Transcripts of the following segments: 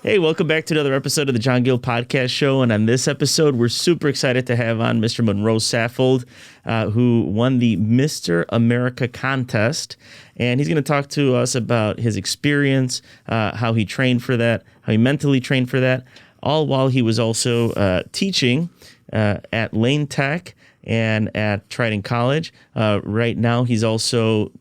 Hey, welcome back to another episode of the Jon Gil Podcast Show. And on this episode, we're super excited to have on Mr. Monroe Saffold, who won the Mr. America contest. And he's going to talk to us about his experience, how he trained for that, how he mentally trained for that, all while he was also teaching at Lane Tech and at Triton College. Right now, he's also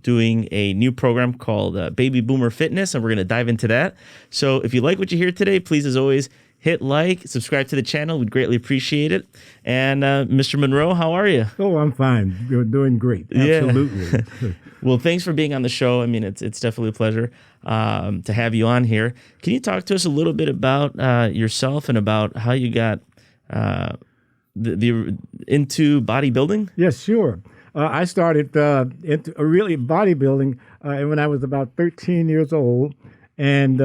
doing a new program called Baby Boomer Fitness, and we're going to dive into that. So if you like what you hear today, please, as always, hit like, subscribe to the channel. We'd greatly appreciate it. And Mr. Monroe, how are you? Oh, I'm fine. You're doing great. Absolutely. Yeah. Well, thanks for being on the show. I mean, it's definitely a pleasure to have you on here. Can you talk to us a little bit about yourself and about how you got into bodybuilding? Yes, sure. I started into really bodybuilding when I was about 13 years old, and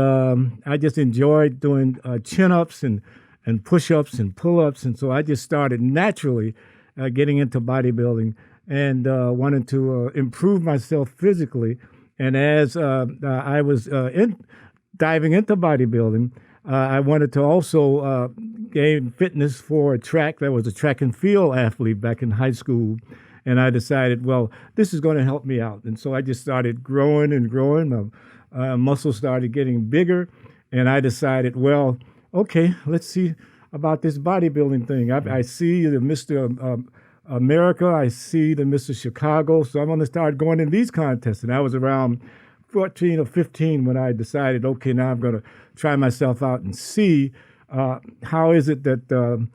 I just enjoyed doing chin-ups and push-ups and pull-ups, and so I just started naturally getting into bodybuilding and wanted to improve myself physically. And as I was diving into bodybuilding, I wanted to also gain fitness for a track. That was a track and field athlete back in high school. And I decided, well, this is going to help me out. And so I just started growing and growing. My muscles started getting bigger. And I decided, well, okay, let's see about this bodybuilding thing. I see the Mr. America. I see the Mr. Chicago. So I'm going to start going in these contests. And I was around 14 or 15 when I decided, okay, now I'm going to try myself out and see how is it that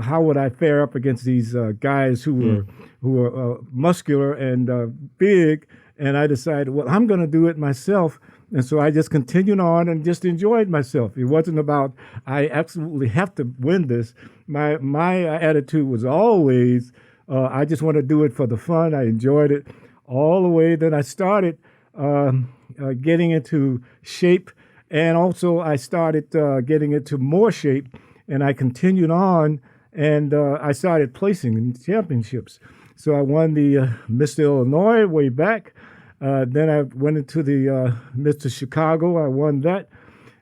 how would I fare up against these guys who were muscular and big? And I decided, well, I'm going to do it myself. And so I just continued on and just enjoyed myself. It wasn't about, I absolutely have to win this. My attitude was always, I just want to do it for the fun. I enjoyed it all the way. Then I started getting into shape. And also I started getting into more shape. And I continued on. And I started placing in championships. So I won the Mr. Illinois way back. Then I went into the Mr. Chicago. I won that.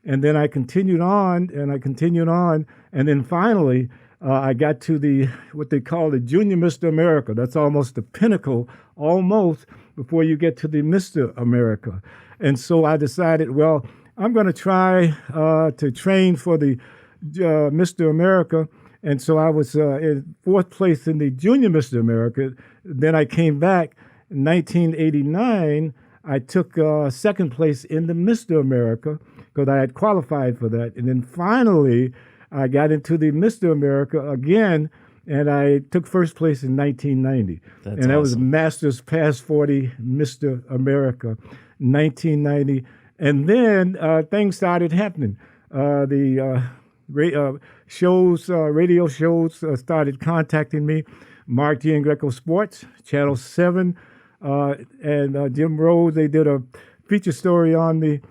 And then I continued on, and I continued on. And then finally, I got to what they call the Junior Mr. America. That's almost the pinnacle, almost, before you get to the Mr. America. And so I decided, well, I'm going to try to train for the Mr. America. And so I was in fourth place in the Junior Mr. America. Then I came back in 1989. I took second place in the Mr. America because I had qualified for that. And then finally, I got into the Mr. America again, and I took first place in 1990. That's and that awesome. was Masters Past 40 Mr. America, 1990. And then things started happening. Radio shows started contacting me. Mark G and Greco Sports, Channel 7, and Jim Rhodes, they did a feature story on me.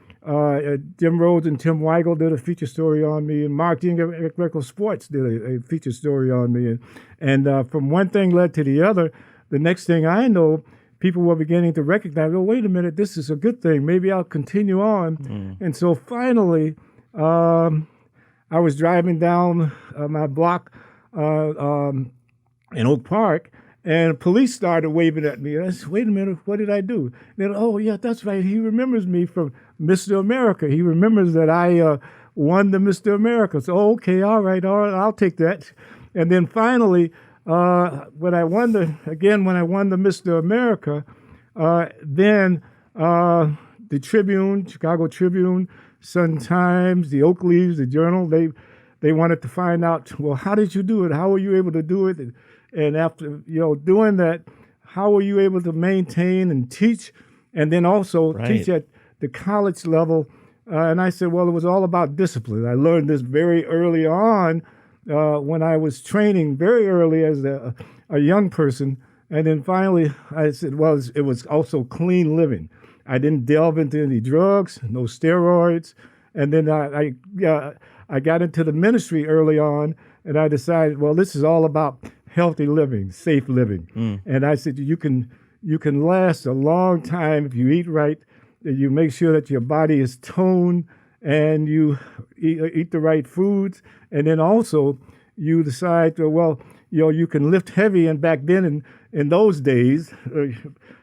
Jim Rhodes and Tim Weigel did a feature story on me, and Mark G and Greco Sports did a feature story on me. And from one thing led to the other. The next thing I know, people were beginning to recognize, oh, wait a minute, this is a good thing. Maybe I'll continue on. And so finally, I was driving down my block in Oak Park, and police started waving at me. I said, wait a minute, what did I do? They said, oh, yeah, that's right. He remembers me from Mr. America. He remembers that I won the Mr. America. So, okay, all right, I'll take that. And then finally, when I won the Mr. America, then the Tribune, Chicago Tribune, Sun-Times, the Oak Leaves, the Journal, they wanted to find out, well, how did you do it? How were you able to do it? And after, doing that, how were you able to maintain and teach, and then also teach at the college level? And I said, well, it was all about discipline. I learned this very early on when I was training very early as a young person. And then finally, I said, well, it was also clean living. I didn't delve into any drugs, no steroids. And then I got into the ministry early on, and I decided, well, this is all about healthy living, safe living. And I said, you can last a long time if you eat right, that you make sure that your body is toned and you eat the right foods, and then also you decide, well, you can lift heavy. And back then, in those days,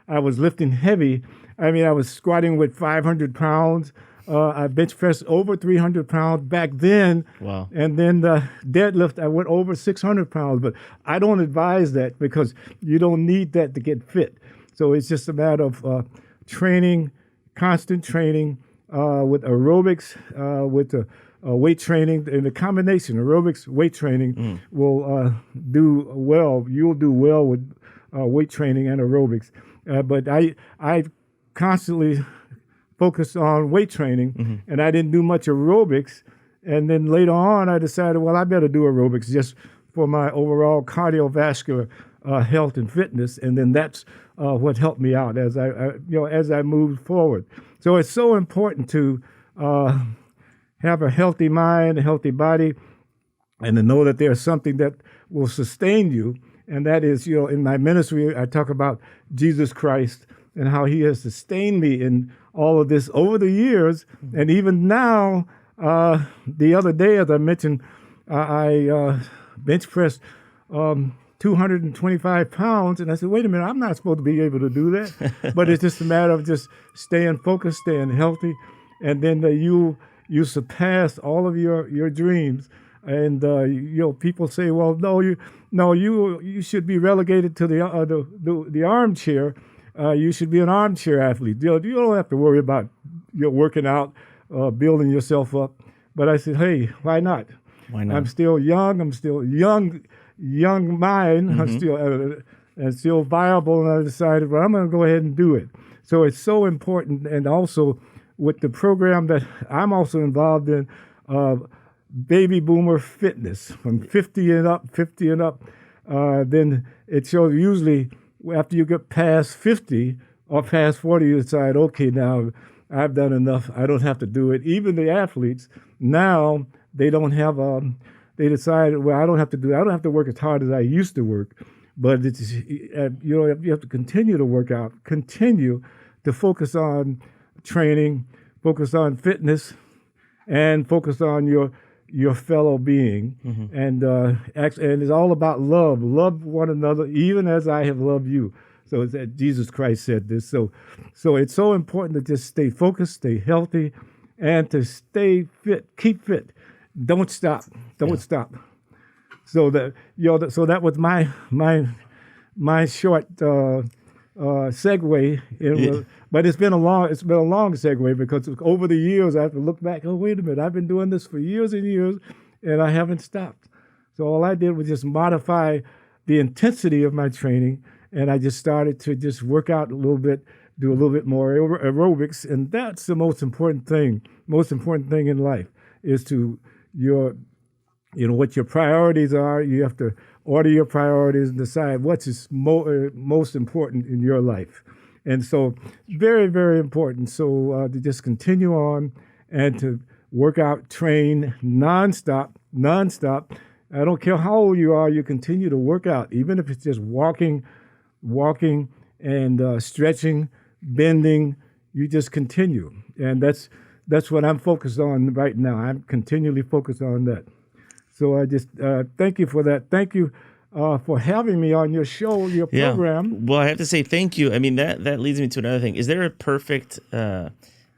I was lifting heavy. I mean, I was squatting with 500 pounds. I bench pressed over 300 pounds back then. Wow. And then the deadlift, I went over 600 pounds. But I don't advise that because you don't need that to get fit. So it's just a matter of training, constant training with aerobics, with weight training. And the combination, aerobics, weight training, will do well. You'll do well with weight training and aerobics. But I constantly focused on weight training, and I didn't do much aerobics. And then later on, I decided, well, I better do aerobics just for my overall cardiovascular health and fitness. And then that's what helped me out as I moved forward. So it's so important to have a healthy mind, a healthy body, and to know that there's something that will sustain you. And that is, in my ministry, I talk about Jesus Christ and how he has sustained me in all of this over the years. And even now, the other day, as I mentioned, I bench pressed 225 pounds. And I said, wait a minute, I'm not supposed to be able to do that. But it's just a matter of just staying focused, staying healthy. And then you surpass all of your dreams. And people say, well, you should be relegated to the armchair. You should be an armchair athlete. You don't have to worry about working out, building yourself up. But I said, hey, why not? Why not? I'm still young. I'm still young mind. I'm still viable. And I decided, well, I'm going to go ahead and do it. So it's so important. And also with the program that I'm also involved in, Baby Boomer Fitness, from 50 and up, then it shows usually after you get past 50 or past 40, you decide, okay, now I've done enough. I don't have to do it. Even the athletes, now they don't have, they decided, well, I don't have to do it. I don't have to work as hard as I used to work. But it's, you have to continue to work out, continue to focus on training, focus on fitness, and focus on your fellow being, and it's all about love. Love one another, even as I have loved you. So it's that Jesus Christ said this. So it's so important to just stay focused, stay healthy, and to stay fit, keep fit. Don't stop. Don't stop. So that was my short segue. But it's been a long segue because over the years I have to look back. Oh, wait a minute! I've been doing this for years and years, and I haven't stopped. So all I did was just modify the intensity of my training, and I just started to just work out a little bit, do a little bit more aerobics, and that's the most important thing. Most important thing in life is to what your priorities are. You have to order your priorities and decide what's most important in your life. And so very, very important. So to just continue on and to work out, train nonstop. I don't care how old you are, you continue to work out, even if it's just walking and stretching, bending, you just continue. And that's what I'm focused on right now. I'm continually focused on that. So I just thank you for that. Thank you for having me on your show, your program. Well, I have to say thank you. I mean, that leads me to another thing. Is there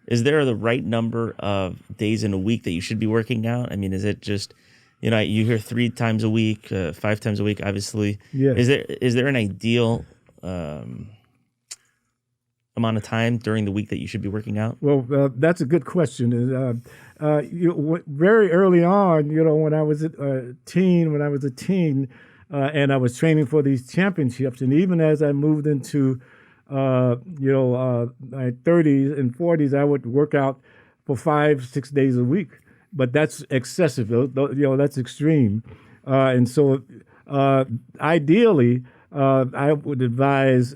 is there the right number of days in a week that you should be working out? I mean, is it just, you hear 3 times a week, 5 times a week, obviously. Yes. Is there an ideal amount of time during the week that you should be working out? Well, that's a good question. Very early on, when I was a teen, and I was training for these championships, and even as I moved into my 30s and 40s, I would work out for 5-6 days a week. But that's excessive. That's extreme. And so, ideally, I would advise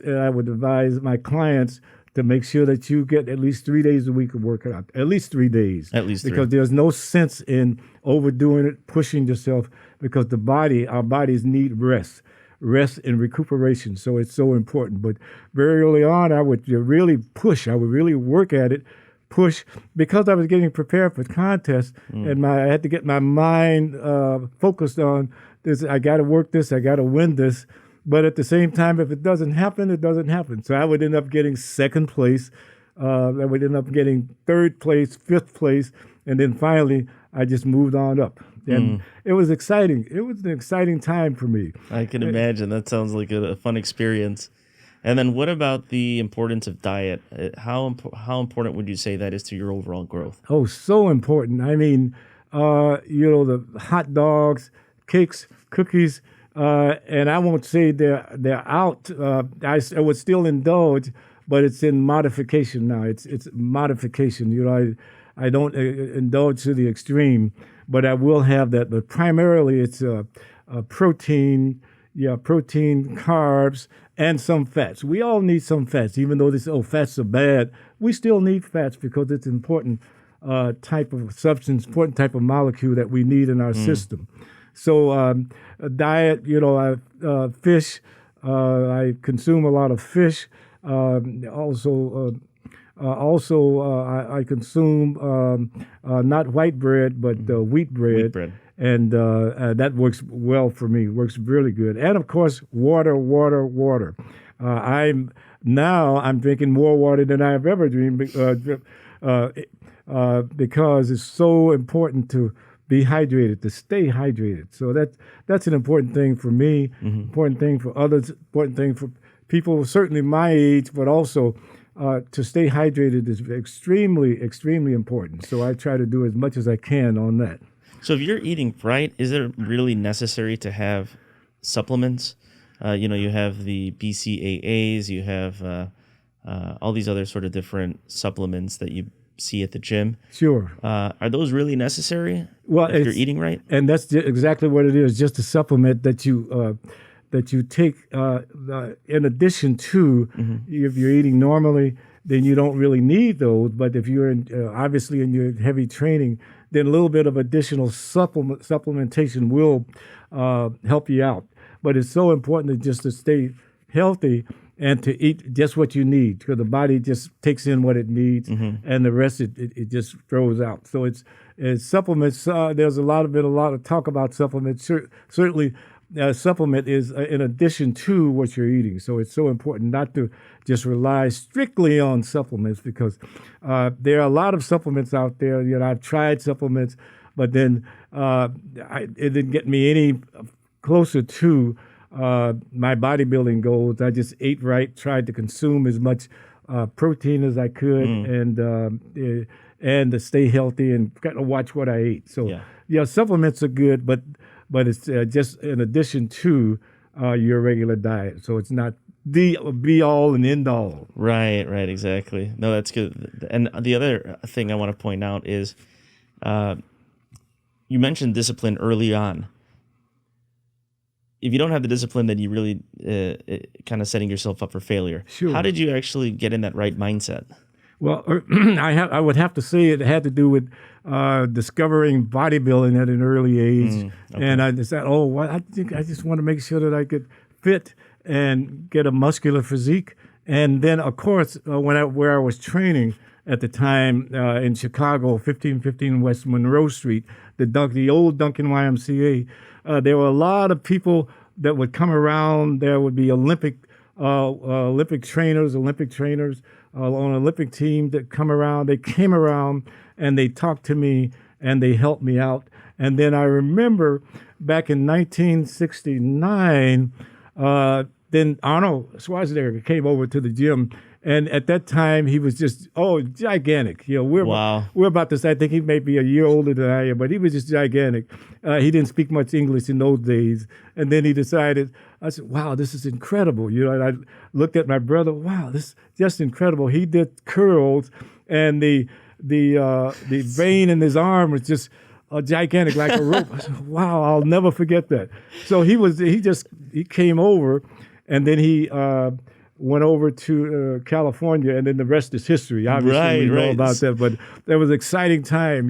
my clients to make sure that you get at least 3 days a week of workout, at least 3 days. At least 3. Because there's no sense in overdoing it, pushing yourself, because our bodies need rest and recuperation. So it's so important. But very early on, I would really push. I would really work at it push because I was getting prepared for contests, and I had to get my mind focused on this. I got to work this. I got to win this. But at the same time, if it doesn't happen, it doesn't happen. So I would end up getting second place. I would end up getting third place, fifth place, and then finally I just moved on up. And it was exciting. It was an exciting time for me. I can imagine. That sounds like a fun experience. And then what about the importance of diet? How important would you say that is to your overall growth? Oh, so important. I mean, the hot dogs, cakes, cookies, and I won't say they're out. I would still indulge, but it's in modification now. It's modification. I don't indulge to the extreme, but I will have that. But primarily, it's protein, carbs, and some fats. We all need some fats, even though fats are bad. We still need fats because it's an important type of substance, important type of molecule that we need in our system. So a diet, fish. I consume a lot of fish. I consume not white bread, but wheat bread. Wheat bread. And that works well for me, works really good. And of course, water. I'm drinking more water than I've ever dreamed because it's so important to be hydrated, to stay hydrated. So that's an important thing for me, important thing for others, important thing for people certainly my age, but also to stay hydrated is extremely, extremely important. So I try to do as much as I can on that. So if you're eating right, is it really necessary to have supplements? You have the BCAAs, you have all these other sort of different supplements that you see at the gym. Sure. Are those really necessary if you're eating right? And that's exactly what it is, just a supplement that you take in addition to, if you're eating normally, then you don't really need those. But if you're obviously in your heavy training, then a little bit of additional supplementation will help you out. But it's so important to stay healthy and to eat just what you need, because the body just takes in what it needs, and the rest it just throws out. So it's supplements. There's a lot of talk about supplements. Certainly, supplement is in addition to what you're eating. So it's so important not to just rely strictly on supplements, because there are a lot of supplements out there. I've tried supplements, but then it didn't get me any closer to my bodybuilding goals. I just ate right, tried to consume as much protein as I could, and to stay healthy, and got to watch what I ate. So supplements are good, but it's just in addition to your regular diet. So it's not the be all and end all. Right, exactly. No, that's good. And the other thing I want to point out is you mentioned discipline early on. If you don't have the discipline, then you really kind of setting yourself up for failure. Sure. How did you actually get in that right mindset? Well, I would have to say it had to do with discovering bodybuilding at an early age. Okay. And I just said, I think I just want to make sure that I could fit and get a muscular physique. And then, of course, where I was training at the time in Chicago, 1515 West Monroe Street, the old Duncan YMCA, there were a lot of people that would come around. There would be Olympic trainers on an Olympic team that come around. They came around and they talked to me and they helped me out. And then I remember back in 1969, then Arnold Schwarzenegger came over to the gym. And at that time, he was just, gigantic. We're about to say, I think he may be a year older than I am, but he was just gigantic. He didn't speak much English in those days. And then he decided, I said, wow, this is incredible. And I looked at my brother, wow, this is just incredible. He did curls, and the vein in his arm was just gigantic, like a rope. I said, wow, I'll never forget that. So he came over, and then he went over to California, and then the rest is history. Obviously, we know about that, but that was an exciting time,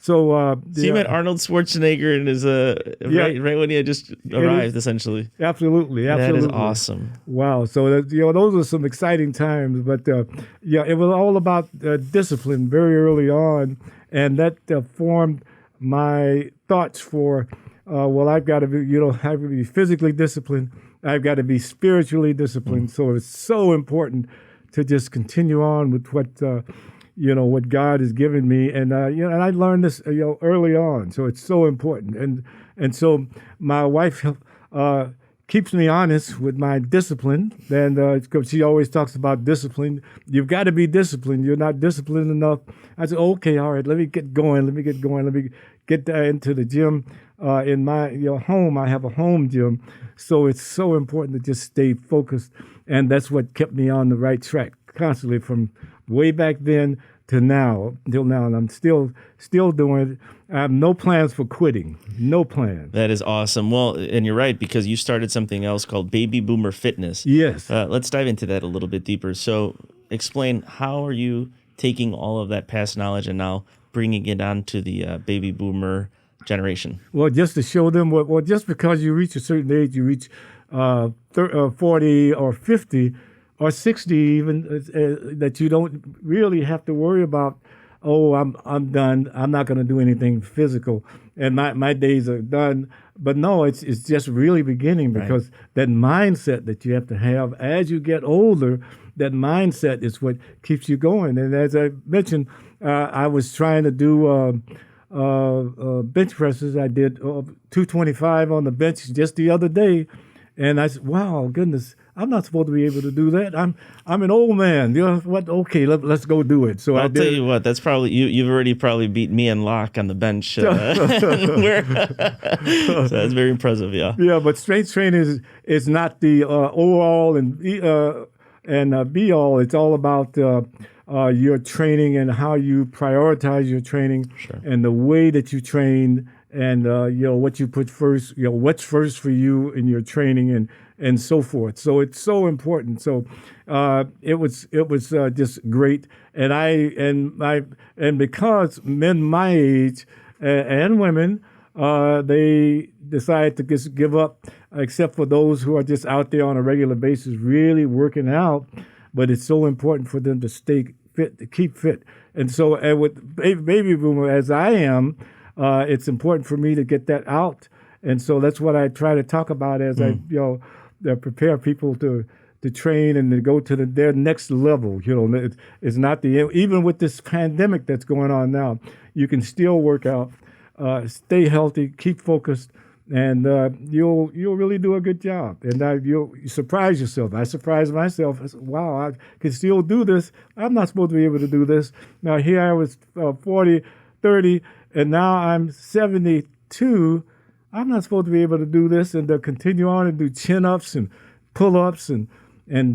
So you met Arnold Schwarzenegger in his right when he had just arrived, essentially. Absolutely. That is awesome. Wow. So those are some exciting times. But it was all about discipline very early on, and that formed my thoughts for. I've got to be, I have to be physically disciplined. I've got to be spiritually disciplined. So it's so important to just continue on with what God has given me, and and I learned this early on. So it's so important, and so my wife keeps me honest with my discipline, and because she always talks about discipline. You've got to be disciplined. You're not disciplined enough. I said, okay, all right, let me get going. Let me get into the gym. In my home, I have a home gym, so it's so important to just stay focused, and that's what kept me on the right track constantly from way back then to now, until now, and I'm still doing it. I have no plans for quitting. No plans. That is awesome. Well, and you're right, because you started something else called Baby Boomer Fitness. Yes. Let's dive into that a little bit deeper. So explain, how are you taking all of that past knowledge and now bringing it on to the Baby Boomer generation? Well, just to show them just because you reach a certain age, you reach 40 or 50 or 60 even, that you don't really have to worry about, I'm done. I'm not going to do anything physical, and my days are done. But no, it's just really beginning, because that mindset that you have to have as you get older, that mindset is what keeps you going. And as I mentioned, I was trying to do bench presses. I did 225 on the bench just the other day, and I said, "Wow, goodness, I'm not supposed to be able to do that. I'm an old man. What? Okay, let's go do it." So I'll tell you what. That's probably you've already probably beat me and Locke on the bench. So that's very impressive. Yeah. Yeah, but strength training is not the overall and be all. It's all about your training and how you prioritize your training, and the way that you train, and what you put first, what's first for you in your training, and so forth. So it's so important. So it was just great, and because men my age and women, they decide to just give up, except for those who are just out there on a regular basis really working out. But it's so important for them to stay fit, to keep fit. And so with Baby Boomer, as I am, it's important for me to get that out. And so that's what I try to talk about as I prepare people to train and to go to their next level. It's not even with this pandemic that's going on now, you can still work out, stay healthy, keep focused, and you'll really do a good job. And you'll surprise yourself. I surprised myself. I said, wow, I can still do this. I'm not supposed to be able to do this. Now here I was 40, 30, and now I'm 72. I'm not supposed to be able to do this, and to continue on and do chin-ups and pull-ups and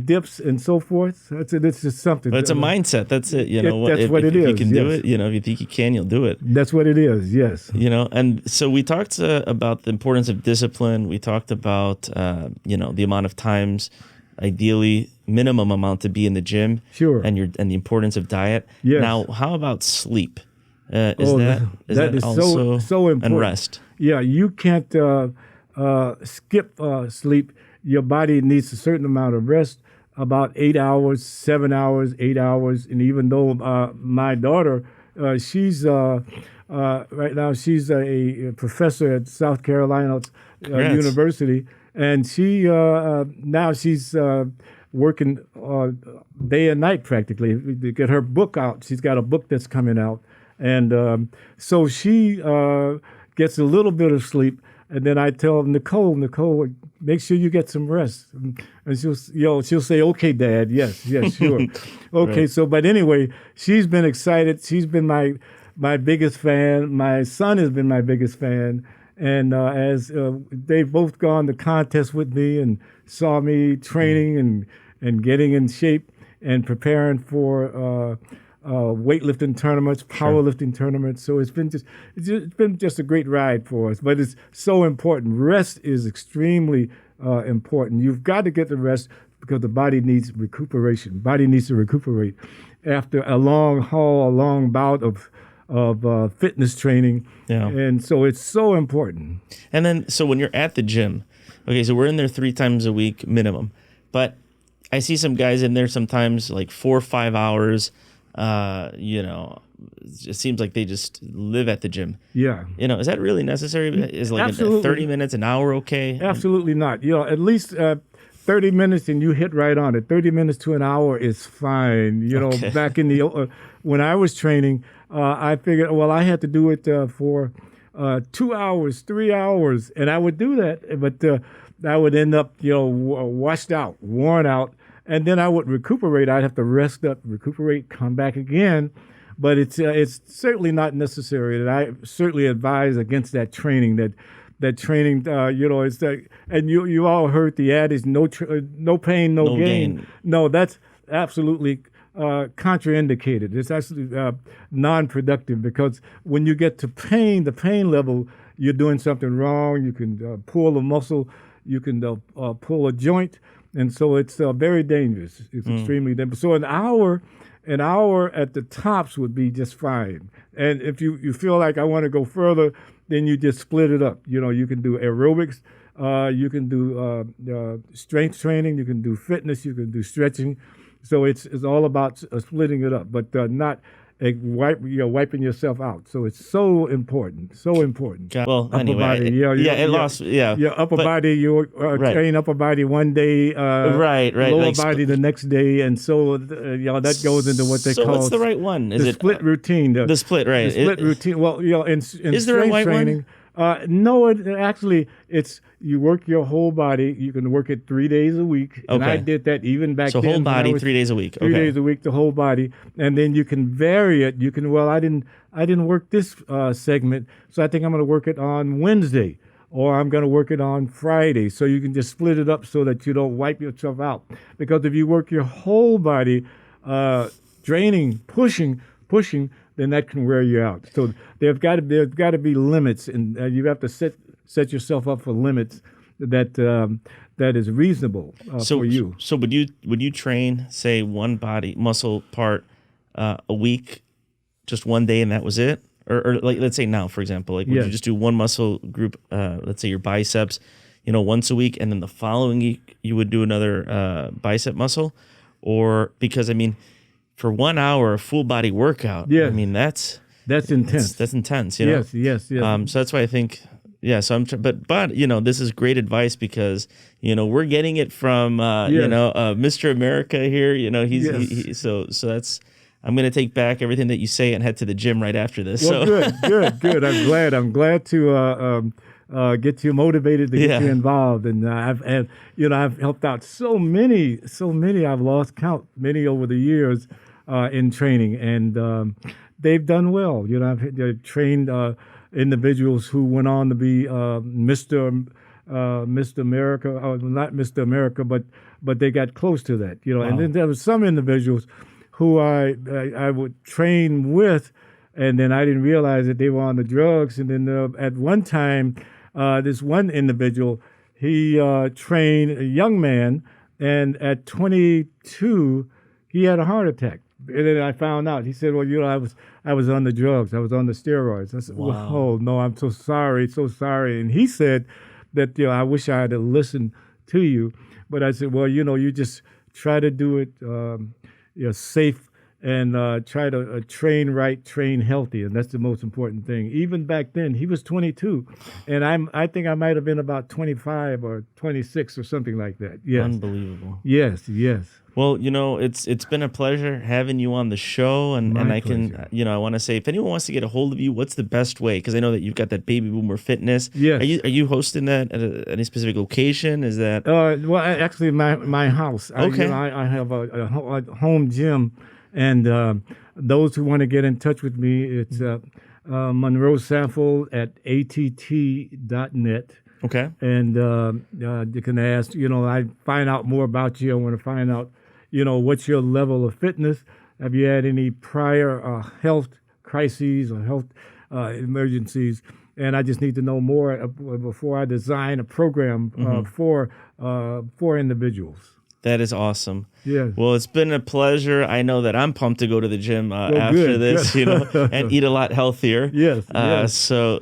dips and so forth. It's just something. But it's a mindset. That's it. That's what it is. If you can do it, if you think you can, you'll do it. That's what it is. Yes. And so we talked about the importance of discipline. We talked about the amount of times, ideally minimum amount, to be in the gym. Sure. And the importance of diet. Yes. Now, how about sleep? That is also so important. And rest. Yeah, you can't skip sleep. Your body needs a certain amount of rest, about 8 hours, 7 hours, 8 hours. And even though my daughter, she's right now, she's a professor at South Carolina University, and she now she's working day and night practically to get her book out. She's got a book that's coming out. And so she gets a little bit of sleep. And then I tell Nicole, make sure you get some rest. And she'll say, okay, Dad, yes, sure. Okay, Right. So, but anyway, she's been excited. She's been my biggest fan. My son has been my biggest fan. And as they've both gone to contests with me and saw me training and getting in shape and preparing for weightlifting tournaments, powerlifting tournaments. So it's been just a great ride for us. But it's so important. Rest is extremely important. You've got to get the rest because the body needs recuperation. Body needs to recuperate after a long haul, a long bout of fitness training. Yeah. And so it's so important. And then, so when you're at the gym, okay, so we're in there 3 times a week minimum, but I see some guys in there sometimes like 4 or 5 hours. It seems like they just live at the gym. Yeah. Is that really necessary? Is like 30 minutes, an hour okay? Absolutely not. At least 30 minutes and you hit right on it. 30 minutes to an hour is fine. Okay. Back in the when I was training, I figured, well, I had to do it for 2 hours, 3 hours, and I would do that, but I would end up, washed out, worn out, and then I would recuperate. I'd have to rest up, recuperate, come back again. But it's certainly not necessary. And I certainly advise against that training. That training, it's that. And you all heard the adage, no pain, no gain. No, that's absolutely contraindicated. It's actually non-productive, because when you get to pain, the pain level, you're doing something wrong. You can pull a muscle, you can pull a joint, and so it's very dangerous. It's extremely dangerous. So an hour at the tops would be just fine. And if you feel like I want to go further, then you just split it up. You can do aerobics, you can do strength training, you can do fitness, you can do stretching. So it's all about splitting it up, but not wiping yourself out. So it's so important, so important. Well, upper anyway, body, your upper body. You train upper body one day, right, lower like body the next day, and so that goes into what they call. So what's the right one? Is the it split routine? The split, right? The split routine. Well, in is there a strength right training. one? No, it's you work your whole body. You can work it 3 days a week. And I did that even back then. So whole body, 3 days a week. 3 days a week, the whole body. And then you can vary it. You can, I didn't work this segment, so I think I'm going to work it on Wednesday, or I'm going to work it on Friday. So you can just split it up so that you don't wipe yourself out. Because if you work your whole body, draining, pushing, then that can wear you out. So there's got to be limits, and you have to set yourself up for limits that is reasonable for you. So would you train, say, one body muscle part a week, just one day, and that was it? Or like, let's say now, for example, like would you just do one muscle group, let's say your biceps, once a week, and then the following week you would do another bicep muscle? Or because for 1 hour, a full body workout. Yeah. That's intense. That's intense. Yes. So that's why I think, So but this is great advice, because we're getting it from Mr. America here. So that's. I'm going to take back everything that you say and head to the gym right after this. Well, good. I'm glad to get you motivated to get you involved. And I've helped out so many. I've lost count, many over the years in training, and they've done well. I've trained individuals who went on to be Mr. America, not Mr. America, but they got close to that. Wow. And then there were some individuals who I would train with, and then I didn't realize that they were on the drugs. And then at one time, this one individual, he trained a young man, and at 22, he had a heart attack. And then I found out. He said, "Well, I was on the drugs. I was on the steroids." I said, wow. "Well, oh no, I'm so sorry." And he said that I wish I had listened to you. But I said, "Well, you just try to do it safe, and try to train right, train healthy, and that's the most important thing." Even back then, he was 22, and I think I might have been about 25 or 26 or something like that. Yes. Unbelievable. Yes. Well, it's been a pleasure having you on the show, and I can, I want to say, if anyone wants to get a hold of you, what's the best way? Because I know that you've got that Baby Boomer Fitness. Yes. Are you hosting that at any specific location? Is that? Well, actually, my house. Okay. I have a home gym, and those who want to get in touch with me, it's Monroe Saffold at att.net. Okay. And you can ask, I find out more about you. I want to find out, what's your level of fitness? Have you had any prior health crises or health emergencies? And I just need to know more before I design a program for individuals. That is awesome. Yes. Well, it's been a pleasure. I know that I'm pumped to go to the gym after good, this, good. and eat a lot healthier. Yes, yes. So,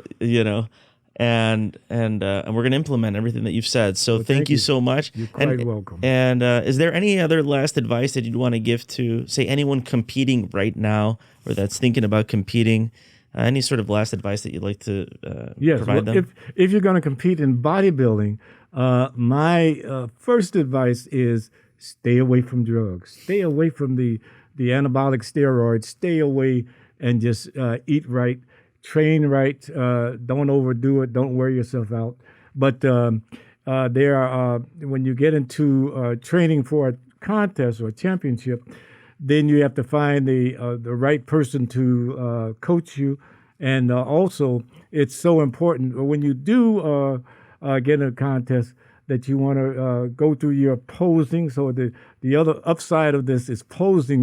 and we're going to implement everything that you've said. So thank you so much. You're quite welcome. And is there any other last advice that you'd want to give to, say, anyone competing right now or that's thinking about competing? Any sort of last advice that you'd like to provide them? If you're going to compete in bodybuilding, my first advice is stay away from drugs. Stay away from the anabolic steroids. Stay away and just eat right, train right. Don't overdo it. Don't wear yourself out. But there are when you get into training for a contest or a championship, then you have to find the right person to coach you. And also, it's so important when you do get in a contest that you want to go through your posing. So the other upside of this is posing.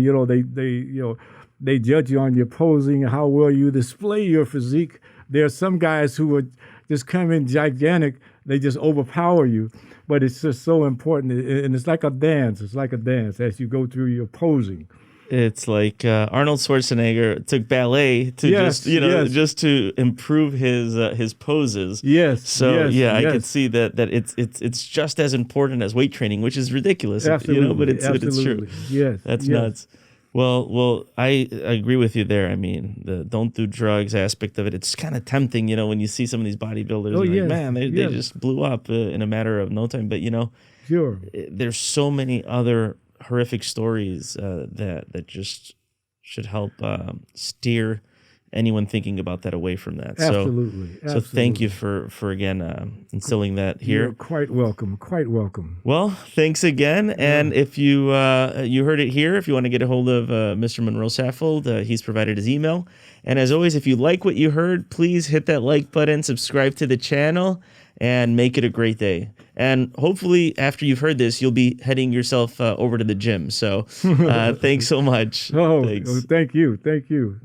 They judge you on your posing, how well you display your physique. There are some guys who would just come in gigantic. They just overpower you. But it's just so important, and it's like a dance. It's like a dance as you go through your posing. It's like Arnold Schwarzenegger took ballet to just to improve his poses. Yes. So I could see that it's just as important as weight training, which is ridiculous. Absolutely. But it's true. Yes. That's nuts. Well, I agree with you there. I mean, the don't do drugs aspect of it, it's kind of tempting, when you see some of these bodybuilders. Like, man, they just blew up in a matter of no time. But, sure, there's so many other horrific stories that just should help steer anyone thinking about that away from that. Absolutely. So thank you for again instilling that here. You're quite welcome. Quite welcome. Well, thanks again. And if you heard it here, if you want to get a hold of Mr. Monroe Saffold, he's provided his email. And as always, if you like what you heard, please hit that like button, subscribe to the channel, and make it a great day. And hopefully, after you've heard this, you'll be heading yourself over to the gym. So thanks so much. Thanks. Thank you.